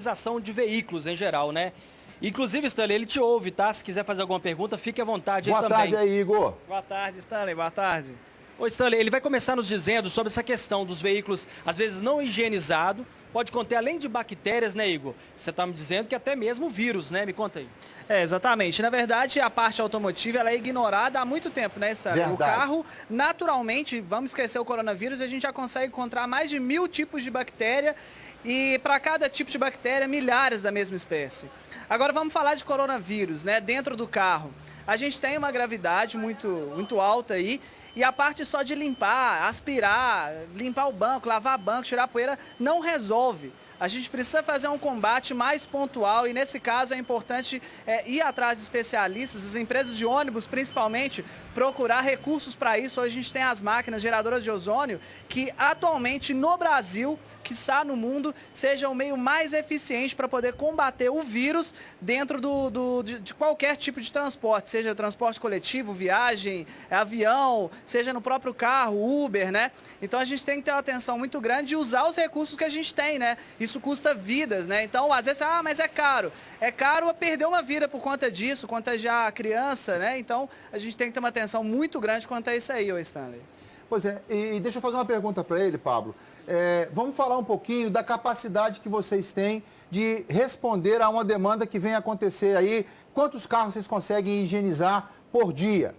Higienização de veículos em geral, né? Inclusive, Stanley, ele te ouve, tá? Se quiser fazer alguma pergunta, fique à vontade aí também. Boa tarde aí, Igor. Boa tarde, Stanley. Boa tarde. Ô, Stanley, ele vai começar nos dizendo sobre essa questão dos veículos, às vezes não higienizado, pode conter além de bactérias, né, Igor? Você está me dizendo que até mesmo vírus, né? Me conta aí. Exatamente. Na verdade, a parte automotiva ela é ignorada há muito tempo, né, Stanley? Verdade. O carro, naturalmente, vamos esquecer o coronavírus, a gente já consegue encontrar mais de 1000 tipos de bactéria e para cada tipo de bactéria, milhares da mesma espécie. Agora vamos falar de coronavírus, né? Dentro do carro. A gente tem uma gravidade muito alta aí e a parte só de limpar, aspirar, limpar o banco, lavar banco, tirar poeira, não resolve. A gente precisa fazer um combate mais pontual e, nesse caso, é importante ir atrás de especialistas, as empresas de ônibus, principalmente, procurar recursos para isso. Hoje a gente tem as máquinas geradoras de ozônio que, atualmente, no Brasil, quiçá no mundo, seja o meio mais eficiente para poder combater o vírus dentro de qualquer tipo de transporte, seja transporte coletivo, viagem, avião, seja no próprio carro, Uber, né? Então a gente tem que ter uma atenção muito grande e usar os recursos que a gente tem, né? Isso custa vidas, né? Então, às vezes, mas é caro. É caro perder uma vida por conta disso, contagiar a criança, né? Então, a gente tem que ter uma atenção muito grande quanto a isso aí, ô Stanley. Pois é, e deixa eu fazer uma pergunta para ele, Pablo. Vamos falar um pouquinho da capacidade que vocês têm de responder a uma demanda que vem acontecer aí. Quantos carros vocês conseguem higienizar por dia?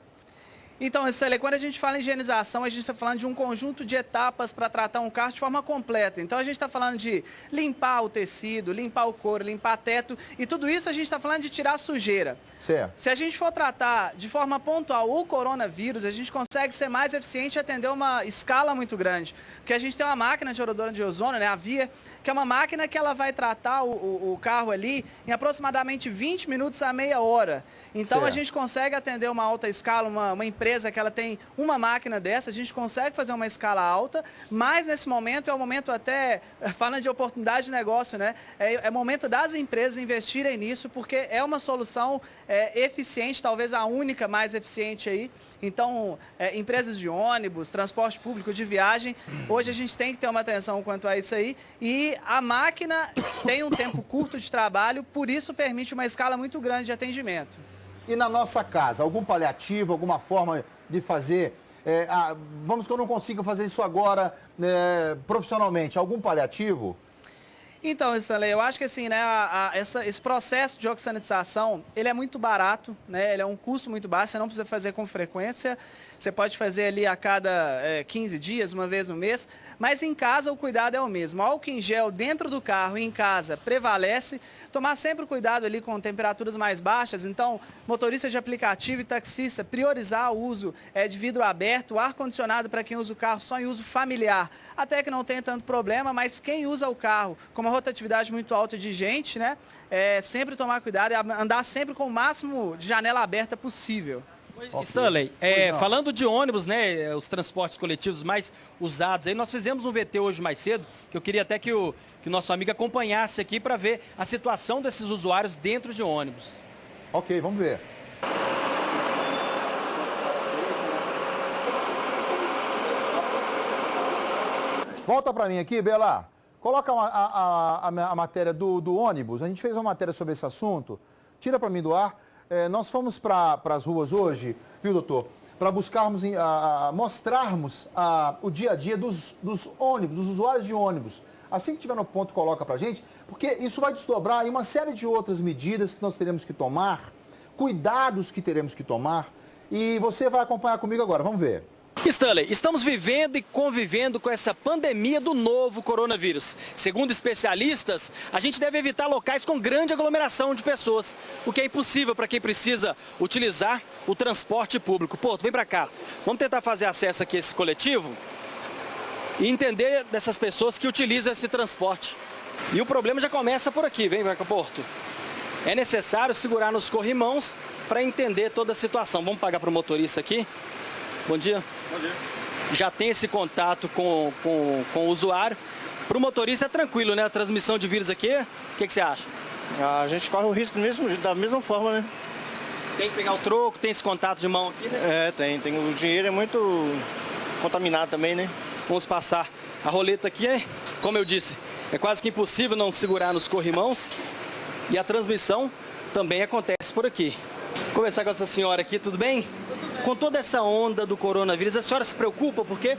Então, Stanley, quando a gente fala em higienização, a gente está falando de um conjunto de etapas para tratar um carro de forma completa. Então, a gente está falando de limpar o tecido, limpar o couro, limpar teto e tudo isso a gente está falando de tirar a sujeira. Certo. Se a gente for tratar de forma pontual o coronavírus, a gente consegue ser mais eficiente e atender uma escala muito grande. Porque a gente tem uma máquina geradora de ozônio, né, a VIA, que é uma máquina que ela vai tratar o carro ali em aproximadamente 20 minutos a meia hora. Então, certo, a gente consegue atender uma alta escala, uma empresa que ela tem uma máquina dessa, a gente consegue fazer uma escala alta, mas nesse momento é o momento até, falando de oportunidade de negócio, né? É momento das empresas investirem nisso, porque é uma solução eficiente, talvez a única mais eficiente aí. Então, empresas de ônibus, transporte público de viagem, hoje a gente tem que ter uma atenção quanto a isso aí. E a máquina tem um tempo curto de trabalho, por isso permite uma escala muito grande de atendimento. E na nossa casa, algum paliativo, alguma forma de fazer... vamos que eu não consiga fazer isso agora profissionalmente. Algum paliativo? Então, Stanley, eu acho que assim, né, esse processo de oxigenização, ele é muito barato, né, ele é um custo muito baixo, você não precisa fazer com frequência, você pode fazer ali a cada 15 dias, uma vez no mês, mas em casa o cuidado é o mesmo. O álcool em gel dentro do carro e em casa prevalece, tomar sempre cuidado ali com temperaturas mais baixas, então motorista de aplicativo e taxista, priorizar o uso de vidro aberto, ar-condicionado para quem usa o carro só em uso familiar, até que não tenha tanto problema, mas quem usa o carro com uma rotatividade muito alta de gente, né, sempre tomar cuidado e andar sempre com o máximo de janela aberta possível. Okay. Stanley, falando de ônibus, né, os transportes coletivos mais usados, aí nós fizemos um VT hoje mais cedo, que eu queria até que o nosso amigo acompanhasse aqui para ver a situação desses usuários dentro de ônibus. Ok, vamos ver. Volta para mim aqui, Bela. Coloca a matéria do ônibus. A gente fez uma matéria sobre esse assunto. Tira para mim do ar. Nós fomos para as ruas hoje, viu, doutor? Para buscarmos, mostrarmos o dia a dia dos ônibus, dos usuários de ônibus. Assim que tiver no ponto, coloca para a gente, porque isso vai desdobrar em uma série de outras medidas que nós teremos que tomar, cuidados que teremos que tomar. E você vai acompanhar comigo agora. Vamos ver. Stanley, estamos vivendo e convivendo com essa pandemia do novo coronavírus. Segundo especialistas, a gente deve evitar locais com grande aglomeração de pessoas, o que é impossível para quem precisa utilizar o transporte público. Pô, vem para cá. Vamos tentar fazer acesso aqui a esse coletivo e entender dessas pessoas que utilizam esse transporte. E o problema já começa por aqui, vem para cá, Porto. É necessário segurar nos corrimãos para entender toda a situação. Vamos pagar para o motorista aqui. Bom dia. Bom dia. Já tem esse contato com o usuário. Para o motorista é tranquilo, né? A transmissão de vírus aqui, o que você acha? A gente corre o risco da mesma forma, né? Tem que pegar o troco, tem esse contato de mão aqui, né? Tem. O dinheiro é muito contaminado também, né? Vamos passar a roleta aqui, hein? Como eu disse, é quase que impossível não segurar nos corrimãos e a transmissão também acontece por aqui. Vou conversar com essa senhora aqui, tudo bem? Com toda essa onda do coronavírus, a senhora se preocupa porque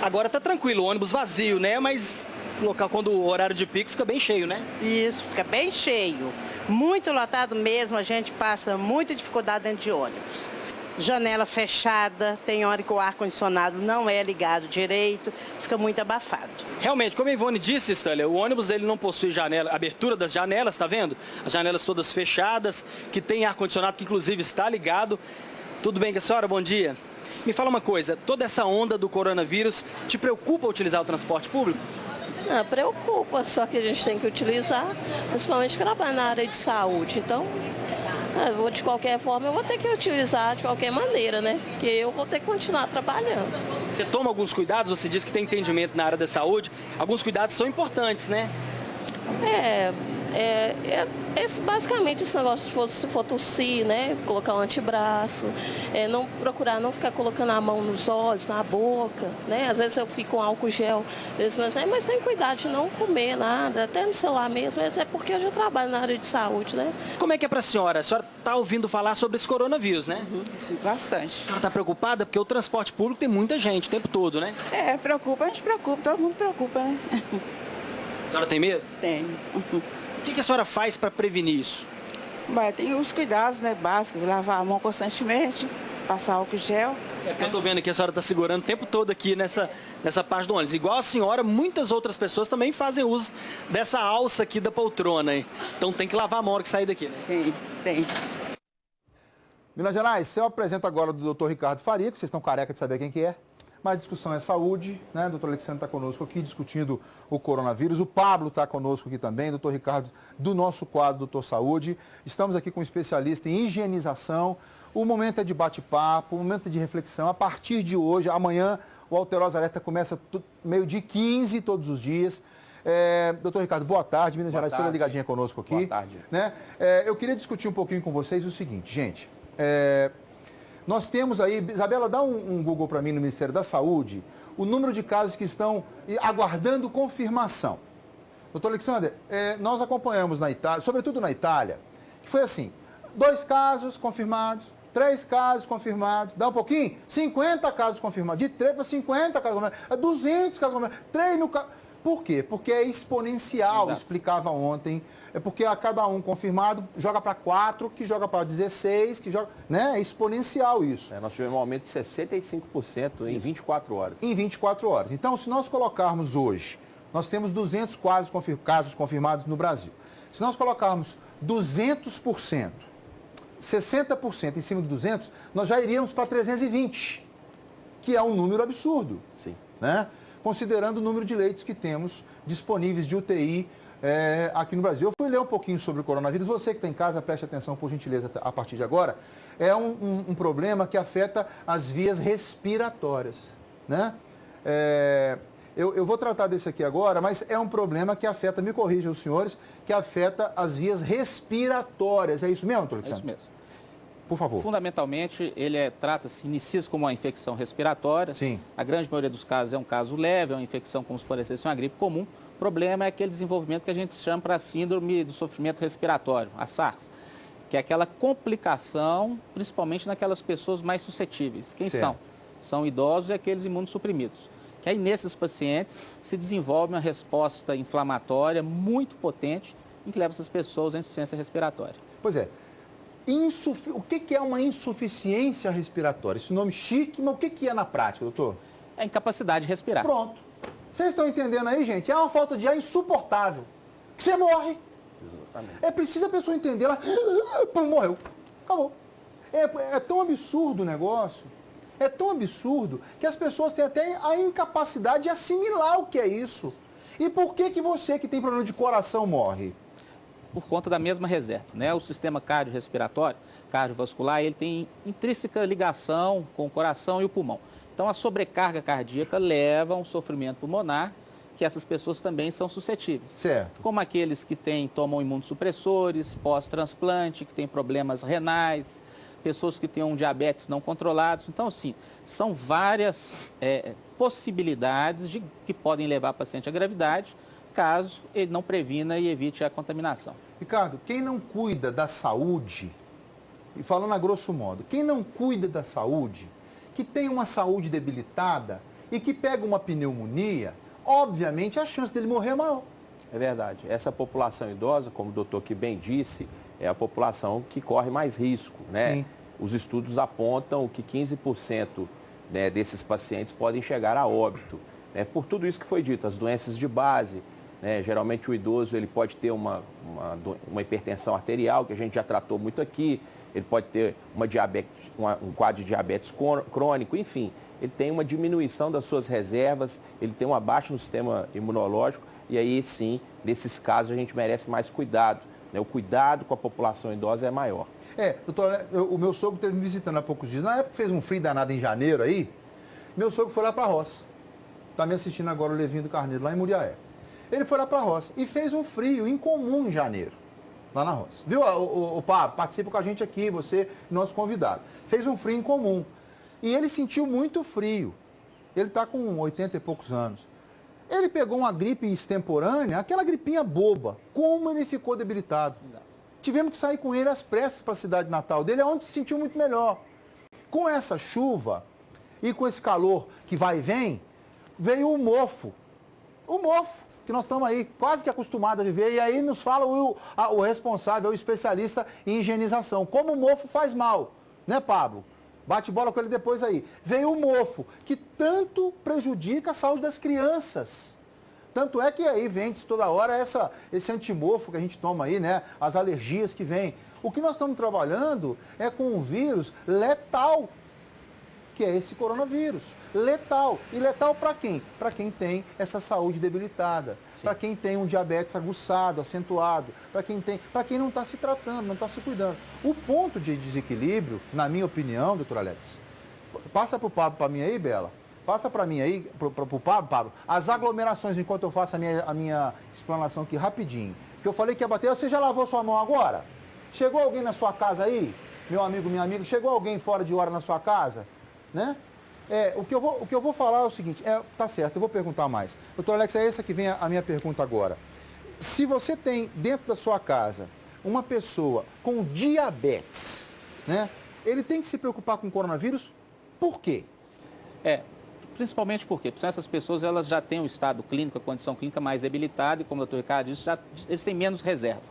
agora tá tranquilo, o ônibus vazio, né? Mas o local, quando o horário de pico, fica bem cheio, né? Isso, fica bem cheio. Muito lotado mesmo, a gente passa muita dificuldade dentro de ônibus. Janela fechada, tem hora que o ar-condicionado não é ligado direito, fica muito abafado. Realmente, como a Ivone disse, Stâlia, o ônibus ele não possui janela, abertura das janelas, tá vendo? As janelas todas fechadas, que tem ar-condicionado que inclusive está ligado. Tudo bem com a senhora? Bom dia. Me fala uma coisa, toda essa onda do coronavírus te preocupa utilizar o transporte público? Preocupa, só que a gente tem que utilizar, principalmente trabalhar na área de saúde. Então, de qualquer forma, eu vou ter que utilizar de qualquer maneira, né? Porque eu vou ter que continuar trabalhando. Você toma alguns cuidados, você diz que tem entendimento na área da saúde. Alguns cuidados são importantes, né? Basicamente esse negócio se for tossir, né? Colocar um antebraço, procurar não ficar colocando a mão nos olhos, na boca, né? Às vezes eu fico com álcool gel, mas tem cuidado de não comer nada, até no celular mesmo, mas é porque eu já trabalho na área de saúde, né? Como é que é pra senhora? A senhora tá ouvindo falar sobre esse coronavírus, né? Sim, bastante. A senhora tá preocupada porque o transporte público tem muita gente o tempo todo, né? Preocupa, a gente preocupa, todo mundo preocupa, né? A senhora tem medo? Tem. O que a senhora faz para prevenir isso? Tem os cuidados, né, básicos, lavar a mão constantemente, passar álcool gel. Eu tô vendo que a senhora tá segurando o tempo todo aqui nessa parte do ônibus. Igual a senhora, muitas outras pessoas também fazem uso dessa alça aqui da poltrona. Hein? Então tem que lavar a mão na hora que sair daqui, né? Tem. Minas Gerais, eu apresento agora o doutor Ricardo Faria, que vocês estão careca de saber quem que é. Mas a discussão é saúde, né? O doutor Alexandre está conosco aqui discutindo o coronavírus. O Pablo está conosco aqui também, doutor Ricardo, do nosso quadro Doutor Saúde. Estamos aqui com um especialista em higienização. O momento é de bate-papo, o momento é de reflexão. A partir de hoje, amanhã, o Alterosa Alerta começa meio-dia 15 todos os dias. Doutor Ricardo, boa tarde. Minas Gerais toda ligadinha conosco aqui. Boa tarde. Né? Eu queria discutir um pouquinho com vocês o seguinte, gente. Nós temos aí, Isabela, dá um Google para mim no Ministério da Saúde, o número de casos que estão aguardando confirmação. Doutor Alexandre, nós acompanhamos na Itália, sobretudo na Itália, que foi assim, 2 casos confirmados, 3 casos confirmados, dá um pouquinho, 50 casos confirmados, de 3 para 50 casos confirmados, 200 casos confirmados, 3 mil casos. Por quê? Porque é exponencial, Exato. Explicava ontem. É porque a cada um confirmado joga para 4, que joga para 16, que joga. Né? É exponencial isso. Nós tivemos um aumento de 65% em 24 horas. Em 24 horas. Então, se nós colocarmos hoje, nós temos 200 casos confirmados no Brasil. Se nós colocarmos 200%, 60% em cima de 200, nós já iríamos para 320, que é um número absurdo. Sim. Né? Considerando o número de leitos que temos disponíveis de UTI aqui no Brasil. Eu fui ler um pouquinho sobre o coronavírus. Você que está em casa, preste atenção, por gentileza, a partir de agora. É um problema que afeta as vias respiratórias. Né? Eu vou tratar desse aqui agora, mas é um problema que afeta, me corrijam os senhores, que afeta as vias respiratórias. É isso mesmo, doutor Alexandre? É isso mesmo. Por favor. Fundamentalmente, ele inicia como uma infecção respiratória. Sim. A grande maioria dos casos é um caso leve, é uma infecção como se fosse uma gripe comum. O problema é aquele desenvolvimento que a gente chama para síndrome do sofrimento respiratório, a SARS, que é aquela complicação, principalmente naquelas pessoas mais suscetíveis. Quem Certo. são? São idosos e aqueles imunossuprimidos. Que aí nesses pacientes se desenvolve uma resposta inflamatória muito potente em que leva essas pessoas à insuficiência respiratória. Pois é. O que é uma insuficiência respiratória? Esse nome chique, mas o que é na prática, doutor? É a incapacidade de respirar. Pronto. Vocês estão entendendo aí, gente? É uma falta de ar insuportável. Que você morre. Exatamente. É preciso a pessoa entender, ela morreu. Acabou. É tão absurdo o negócio. É tão absurdo que as pessoas têm até a incapacidade de assimilar o que é isso. E por que você que tem problema de coração morre? Por conta da mesma reserva, né? O sistema cardiorrespiratório, cardiovascular, ele tem intrínseca ligação com o coração e o pulmão. Então, a sobrecarga cardíaca leva a um sofrimento pulmonar, que essas pessoas também são suscetíveis. Certo. Como aqueles que tomam imunossupressores, pós-transplante, que têm problemas renais, pessoas que tenham diabetes não controlados. Então, assim, são várias possibilidades que podem levar o paciente à gravidade, caso ele não previna e evite a contaminação. Ricardo, quem não cuida da saúde, e falando a grosso modo, quem não cuida da saúde, que tem uma saúde debilitada e que pega uma pneumonia, obviamente a chance dele morrer é maior. É verdade. Essa população idosa, como o doutor que bem disse, é a população que corre mais risco, né? Sim. Os estudos apontam que 15%, né, desses pacientes podem chegar a óbito, né? Por tudo isso que foi dito, as doenças de base, né? Geralmente o idoso ele pode ter uma hipertensão arterial, que a gente já tratou muito aqui, ele pode ter um quadro de diabetes crônico, enfim, ele tem uma diminuição das suas reservas, ele tem uma baixa no sistema imunológico, e aí sim, nesses casos a gente merece mais cuidado, né? O cuidado com a população idosa é maior. Doutor, o meu sogro esteve me visitando há poucos dias, na época fez um frio danado em janeiro aí, meu sogro foi lá para a roça, está me assistindo agora o Levinho do Carneiro, lá em Muriaé. Ele foi lá para a roça e fez um frio incomum em janeiro, lá na roça. Viu, o Pablo, participa com a gente aqui, você, nosso convidado. Fez um frio incomum. E ele sentiu muito frio. Ele está com 80 e poucos anos. Ele pegou uma gripe extemporânea, aquela gripinha boba. Como ele ficou debilitado. Tivemos que sair com ele às pressas para a cidade natal dele, onde se sentiu muito melhor. Com essa chuva e com esse calor que vai e vem, veio o mofo. O mofo, que nós estamos aí quase que acostumados a viver. E aí nos fala o responsável, o especialista em higienização. Como o mofo faz mal, né, Pablo? Bate bola com ele depois aí. Veio o mofo, que tanto prejudica a saúde das crianças. Tanto é que aí vende-se toda hora esse antimofo que a gente toma aí, né? As alergias que vêm. O que nós estamos trabalhando é com um vírus letal, que é esse coronavírus. Letal. E letal para quem? Para quem tem essa saúde debilitada. Para quem tem um diabetes aguçado, acentuado. Para quem não está se tratando, não está se cuidando. O ponto de desequilíbrio, na minha opinião, doutor Alex, passa para o Pablo, para mim aí, Bela. Passa para mim aí, para o Pablo, as aglomerações, enquanto eu faço a minha explanação aqui rapidinho. Que eu falei que ia bater, você já lavou sua mão agora? Chegou alguém na sua casa aí? Meu amigo, minha amiga, chegou alguém fora de hora na sua casa? Né? O que eu vou falar é o seguinte, tá certo, eu vou perguntar mais. Doutor Alex, é essa que vem a minha pergunta agora. Se você tem dentro da sua casa uma pessoa com diabetes, né? Ele tem que se preocupar com o coronavírus? Por quê? Principalmente porque essas pessoas elas já têm um estado clínico, a condição clínica mais debilitada e, como o doutor Ricardo disse, eles têm menos reserva.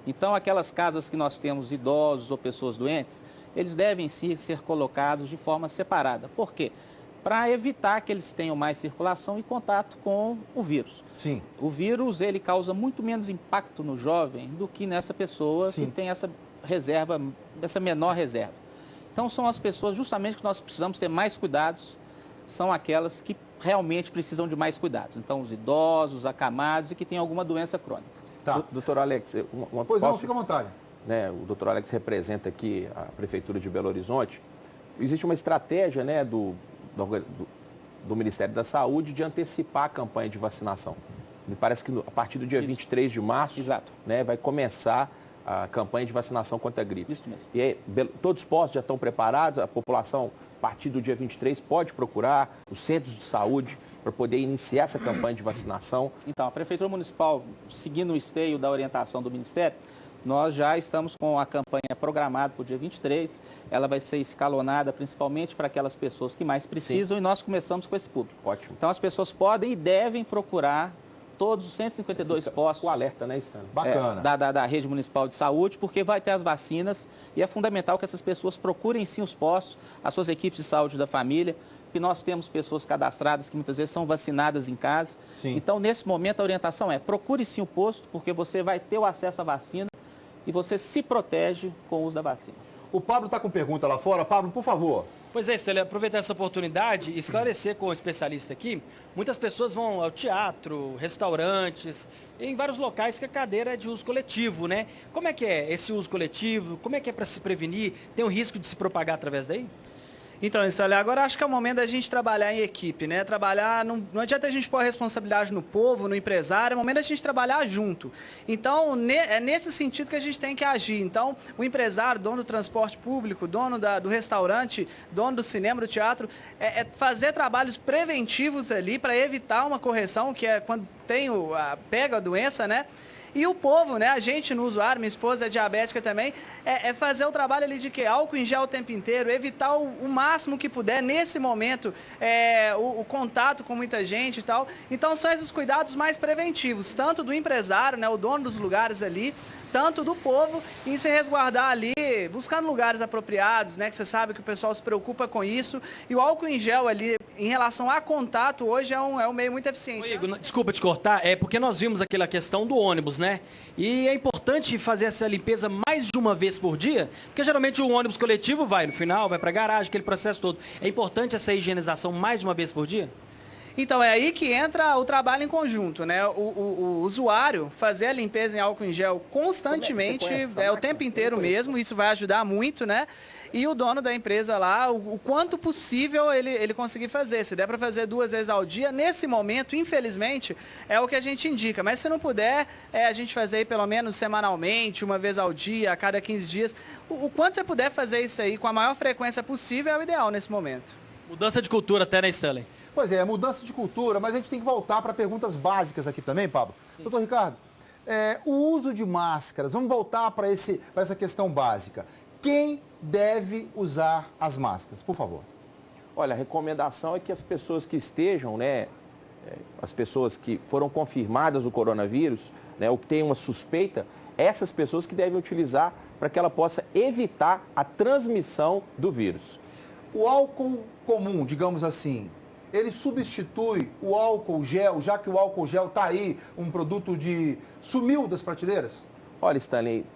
Então, aquelas casas que nós temos idosos ou pessoas doentes, eles devem sim ser colocados de forma separada. Por quê? Para evitar que eles tenham mais circulação e contato com o vírus. Sim. O vírus, ele causa muito menos impacto no jovem do que nessa pessoa que tem essa reserva, essa menor reserva. Então, são as pessoas justamente que nós precisamos ter mais cuidados, são aquelas que realmente precisam de mais cuidados. Então, os idosos, os acamados e que têm alguma doença crônica. Tá. Doutor Alex, não, fica à vontade. Né, o doutor Alex representa aqui a Prefeitura de Belo Horizonte. Existe uma estratégia, né, do Ministério da Saúde de antecipar a campanha de vacinação. Me parece que a partir do dia 23 de março, né, vai começar a campanha de vacinação contra a gripe. Isso mesmo. E aí, todos os postos já estão preparados, a população, a partir do dia 23, pode procurar os centros de saúde para poder iniciar essa campanha de vacinação. Então, a Prefeitura Municipal, seguindo o esteio da orientação do Ministério, nós já estamos com a campanha programada para o dia 23. Ela vai ser escalonada principalmente para aquelas pessoas que mais precisam. Sim. E nós começamos com esse público. Ótimo. Então, as pessoas podem e devem procurar todos os 152 postos. O alerta, né, Stan? Bacana. Da Rede Municipal de Saúde, porque vai ter as vacinas e é fundamental que essas pessoas procurem sim os postos, as suas equipes de saúde da família, que nós temos pessoas cadastradas que muitas vezes são vacinadas em casa. Sim. Então, nesse momento, a orientação é procure sim o posto, porque você vai ter o acesso à vacina e você se protege com o uso da vacina. O Pablo está com pergunta lá fora. Pablo, por favor. Pois é, Estela, aproveitar essa oportunidade e esclarecer com o especialista aqui. Muitas pessoas vão ao teatro, restaurantes, em vários locais que a cadeira é de uso coletivo, né? Como é que é esse uso coletivo? Como é que é para se prevenir? Tem o risco de se propagar através daí? Então, Stanley, agora acho que é o momento da gente trabalhar em equipe, né? Trabalhar, não adianta a gente pôr a responsabilidade no povo, no empresário, é o momento da gente trabalhar junto. Então, é nesse sentido que a gente tem que agir. Então, o empresário, dono do transporte público, dono do restaurante, dono do cinema, do teatro, é fazer trabalhos preventivos ali para evitar uma correção, que é quando pega a doença, né? E o povo, né, a gente no usuário, minha esposa é diabética também, é fazer o trabalho ali de que álcool em gel o tempo inteiro, evitar o máximo que puder nesse momento, o contato com muita gente e tal. Então são esses cuidados mais preventivos, tanto do empresário, né, o dono dos lugares ali, tanto do povo, em se resguardar ali, buscando lugares apropriados, né, que você sabe que o pessoal se preocupa com isso. E o álcool em gel ali, em relação a contato, hoje é um meio muito eficiente. Ô, Igor, desculpa te cortar, é porque nós vimos aquela questão do ônibus, né? E é importante fazer essa limpeza mais de uma vez por dia, porque geralmente o ônibus coletivo vai no final, vai para a garagem, aquele processo todo. É importante essa higienização mais de uma vez por dia? Então, é aí que entra o trabalho em conjunto, né? O usuário fazer a limpeza em álcool em gel constantemente, o tempo inteiro mesmo, isso vai ajudar muito, né? E o dono da empresa lá, o quanto possível ele conseguir fazer. Se der para fazer 2 vezes ao dia, nesse momento, infelizmente, é o que a gente indica. Mas se não puder, a gente fazer aí pelo menos semanalmente, 1 vez ao dia, a cada 15 dias. O quanto você puder fazer isso aí com a maior frequência possível é o ideal nesse momento. Mudança de cultura até, né, Stanley? Pois é, mudança de cultura, mas a gente tem que voltar para perguntas básicas aqui também, Pablo. Sim. Doutor Ricardo, o uso de máscaras, vamos voltar para essa questão básica. Quem deve usar as máscaras, por favor? Olha, a recomendação é que as pessoas que estejam, né, as pessoas que foram confirmadas o coronavírus, né, ou que têm uma suspeita, essas pessoas que devem utilizar para que ela possa evitar a transmissão do vírus. O álcool comum, digamos assim, ele substitui o álcool gel, já que o álcool gel está aí, um produto sumiu das prateleiras? Olha, Stanley,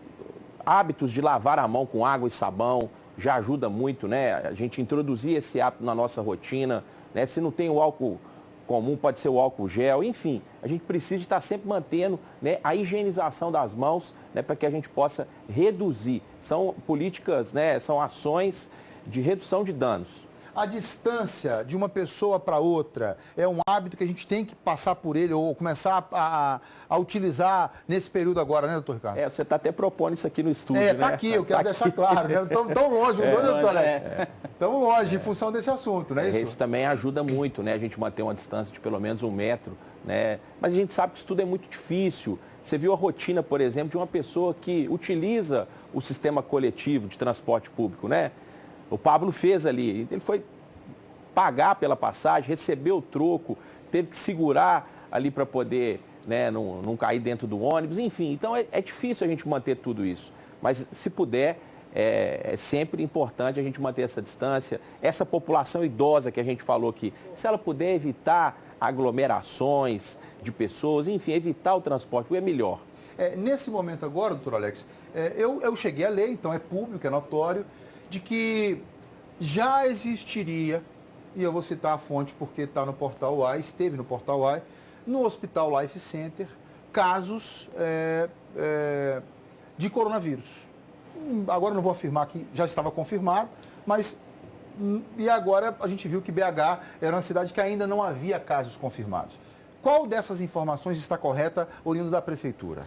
hábitos de lavar a mão com água e sabão já ajuda muito, né? A gente introduzir esse hábito na nossa rotina, né? Se não tem o álcool comum, pode ser o álcool gel, enfim, a gente precisa estar sempre mantendo, né, a higienização das mãos, né, para que a gente possa reduzir. São políticas, né, são ações de redução de danos. A distância de uma pessoa para outra é um hábito que a gente tem que passar por ele ou começar a utilizar nesse período agora, né, doutor Ricardo? Você está até propondo isso aqui no estúdio, né? Tá aqui, eu quero deixar claro, né? Estamos tão longe, doutor Alex? Estamos longe em função desse assunto, né? Isso também ajuda muito, né? A gente manter uma distância de pelo menos 1 metro, né? Mas a gente sabe que isso tudo é muito difícil. Você viu a rotina, por exemplo, de uma pessoa que utiliza o sistema coletivo de transporte público, né? O Pablo fez ali, ele foi pagar pela passagem, recebeu o troco, teve que segurar ali para poder, né, não cair dentro do ônibus, enfim. Então é difícil a gente manter tudo isso. Mas se puder, é sempre importante a gente manter essa distância. Essa população idosa que a gente falou aqui, se ela puder evitar aglomerações de pessoas, enfim, evitar o transporte, é melhor. Nesse momento agora, doutor Alex, eu cheguei a ler, então é público, é notório, de que já existiria, e eu vou citar a fonte porque está no Portal UAI, esteve no Portal UAI, no Hospital Life Center, casos de coronavírus. Agora não vou afirmar que já estava confirmado, mas e agora a gente viu que BH era uma cidade que ainda não havia casos confirmados. Qual dessas informações está correta, oriundo da Prefeitura?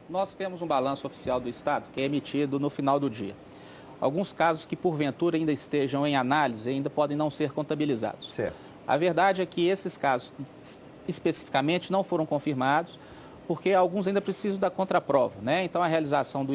Nós temos um balanço oficial do Estado, que é emitido no final do dia. Alguns casos que, porventura, ainda estejam em análise, ainda podem não ser contabilizados. Certo. A verdade é que esses casos, especificamente, não foram confirmados, porque alguns ainda precisam da contraprova, né? Então, a realização do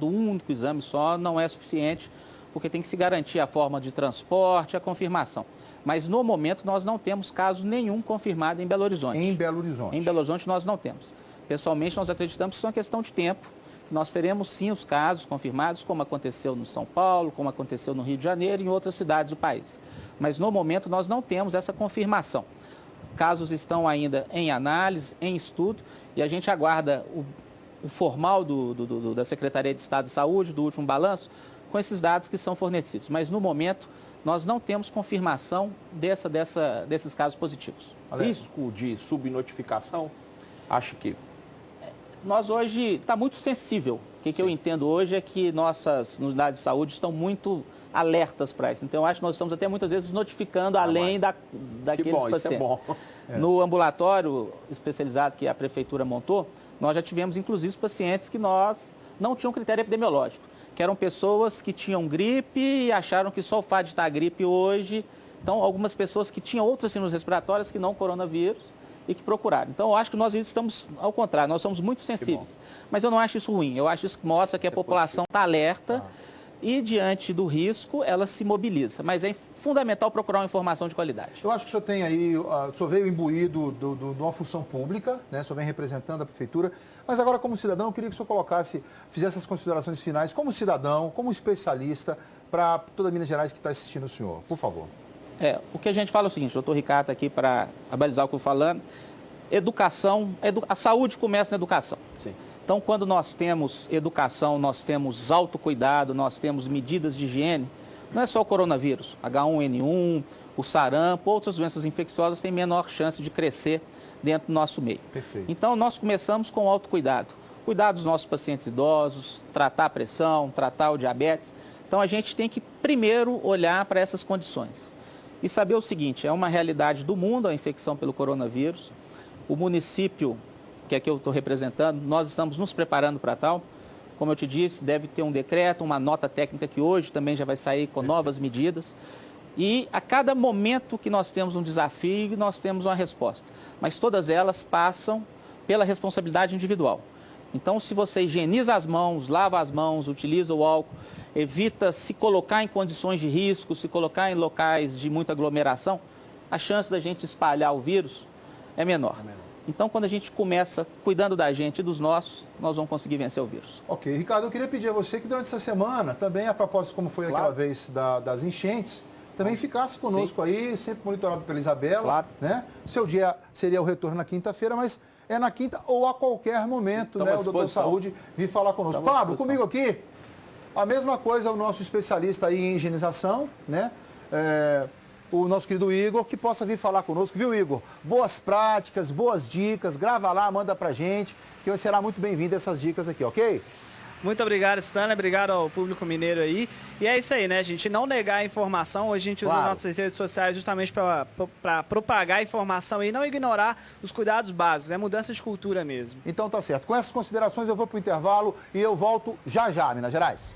único exame só, não é suficiente, porque tem que se garantir a forma de transporte, a confirmação. Mas, no momento, nós não temos caso nenhum confirmado em Belo Horizonte. Em Belo Horizonte. Em Belo Horizonte, nós não temos. Pessoalmente, nós acreditamos que isso é uma questão de tempo. Nós teremos sim os casos confirmados, como aconteceu no São Paulo, como aconteceu no Rio de Janeiro e em outras cidades do país. Mas no momento nós não temos essa confirmação. Casos estão ainda em análise, em estudo, e a gente aguarda o formal da Secretaria de Estado de Saúde, do último balanço, com esses dados que são fornecidos. Mas no momento nós não temos confirmação desses casos positivos. Risco de subnotificação? Acho que... Nós hoje está muito sensível. O que eu entendo hoje é que nossas unidades de saúde estão muito alertas para isso. Então, eu acho que nós estamos até muitas vezes notificando além daqueles bom, pacientes. isso é bom. No ambulatório especializado que a prefeitura montou, nós já tivemos, inclusive, pacientes que nós não tinham critério epidemiológico, que eram pessoas que tinham gripe e acharam que só o fato de estar gripe hoje. Então, algumas pessoas que tinham outras síndromes respiratórias que não coronavírus e que procuraram. Então, eu acho que nós estamos ao contrário, nós somos muito sensíveis. Mas eu não acho isso ruim, eu acho isso que mostra que a população está alerta e, diante do risco, ela se mobiliza. Mas é fundamental procurar uma informação de qualidade. Eu acho que o senhor tem aí, o senhor veio imbuído de uma função pública, né? O senhor vem representando a prefeitura, mas agora como cidadão eu queria que o senhor fizesse as considerações finais como cidadão, como especialista, para toda Minas Gerais que está assistindo o senhor. Por favor. O que a gente fala é o seguinte, o doutor Ricardo está aqui para abalizar o que eu estou falando. Educação, a saúde começa na educação. Sim. Então, quando nós temos educação, nós temos autocuidado, nós temos medidas de higiene, não é só o coronavírus, H1N1, o sarampo, outras doenças infecciosas têm menor chance de crescer dentro do nosso meio. Perfeito. Então, nós começamos com o autocuidado. Cuidar dos nossos pacientes idosos, tratar a pressão, tratar o diabetes. Então, a gente tem que primeiro olhar para essas condições. E saber o seguinte, é uma realidade do mundo a infecção pelo coronavírus. O município, que aqui eu estou representando, nós estamos nos preparando para tal. Como eu te disse, deve ter um decreto, uma nota técnica que hoje também já vai sair com novas medidas. E a cada momento que nós temos um desafio, nós temos uma resposta. Mas todas elas passam pela responsabilidade individual. Então, se você higieniza as mãos, lava as mãos, utiliza o álcool, evita se colocar em condições de risco, se colocar em locais de muita aglomeração, a chance da gente espalhar o vírus é menor. Então, quando a gente começa cuidando da gente e dos nossos, nós vamos conseguir vencer o vírus. Ok. Ricardo, eu queria pedir a você que durante essa semana, também a propósito como foi aquela vez das enchentes, também ficasse conosco aí, sempre monitorado pela Isabela. Claro. Né? Seu dia seria o retorno na quinta-feira, mas é na quinta ou a qualquer momento, né? O doutor Saúde vir falar conosco. Pablo, comigo aqui, a mesma coisa o nosso especialista aí em higienização, né? O nosso querido Igor, que possa vir falar conosco, viu, Igor? Boas práticas, boas dicas, grava lá, manda pra gente, que será muito bem-vindo essas dicas aqui, ok? Muito obrigado, Stanley. Obrigado ao público mineiro aí. E é isso aí, né, gente? Não negar a informação. Hoje a gente usa nossas redes sociais justamente para propagar a informação e não ignorar os cuidados básicos. É mudança de cultura mesmo. Então tá certo. Com essas considerações eu vou pro intervalo e eu volto já já, Minas Gerais.